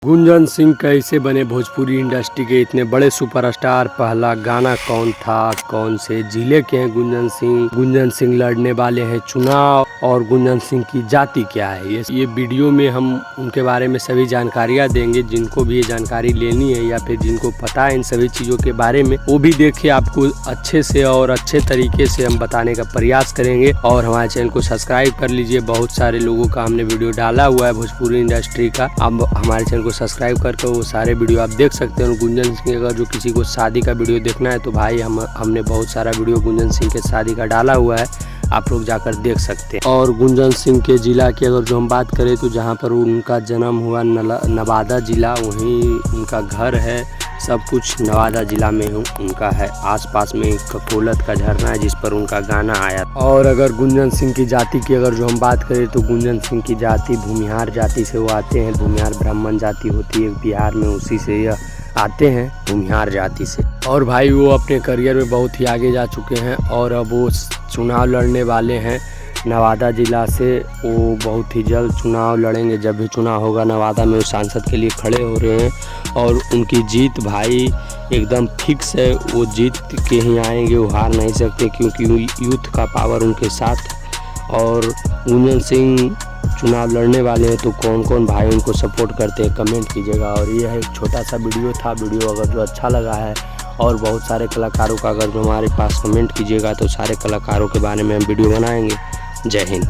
गुंजन सिंह कैसे बने भोजपुरी इंडस्ट्री के इतने बड़े सुपरस्टार। पहला गाना कौन था, कौन से जिले के हैं गुंजन सिंह लड़ने वाले हैं चुनाव, और गुंजन सिंह की जाति क्या है। ये वीडियो में हम उनके बारे में सभी जानकारियां देंगे। जिनको भी ये जानकारी लेनी है या फिर जिनको पता है इन सभी चीज़ों के बारे में, वो भी देखिए। आपको अच्छे से और अच्छे तरीके से हम बताने का प्रयास करेंगे। और हमारे चैनल को सब्सक्राइब कर लीजिए। बहुत सारे लोगों का हमने वीडियो डाला हुआ है भोजपुरी इंडस्ट्री का। अब हमारे चैनल सब्सक्राइब करके वो सारे वीडियो आप देख सकते हैं। गुंजन सिंह, अगर जो किसी को शादी का वीडियो देखना है तो भाई हमने बहुत सारा वीडियो गुंजन सिंह के शादी का डाला हुआ है, आप लोग जाकर देख सकते हैं। और गुंजन सिंह के ज़िला की अगर जो हम बात करें तो जहाँ पर उनका जन्म हुआ नवादा ज़िला, वहीं उनका घर है। सब कुछ नवादा ज़िला में उनका है। आसपास में ककोलत का झरना है जिस पर उनका गाना आया। और अगर गुंजन सिंह की जाति की अगर जो हम बात करें तो गुंजन सिंह की जाति भूमिहार जाति से वो आते हैं। भूमिहार ब्राह्मण जाति होती है बिहार में, उसी से यह आते हैं भूमिहार जाति से। और भाई वो अपने करियर में बहुत ही आगे जा चुके हैं और अब वो चुनाव लड़ने वाले हैं नवादा ज़िला से। वो बहुत ही जल्द चुनाव लड़ेंगे। जब भी चुनाव होगा नवादा में वो सांसद के लिए खड़े हो रहे हैं। और उनकी जीत भाई एकदम फिक्स है। वो जीत के ही आएंगे, वो हार नहीं सकते क्योंकि यूथ का पावर उनके साथ। और गुंजन सिंह चुनाव लड़ने वाले हैं तो कौन कौन भाई उनको सपोर्ट करते हैं कमेंट कीजिएगा। और ये है एक छोटा सा वीडियो था। वीडियो अगर जो अच्छा लगा है और बहुत सारे कलाकारों का अगर जो हमारे पास कमेंट कीजिएगा तो सारे कलाकारों के बारे में हम वीडियो बनाएंगे। जय हिंद।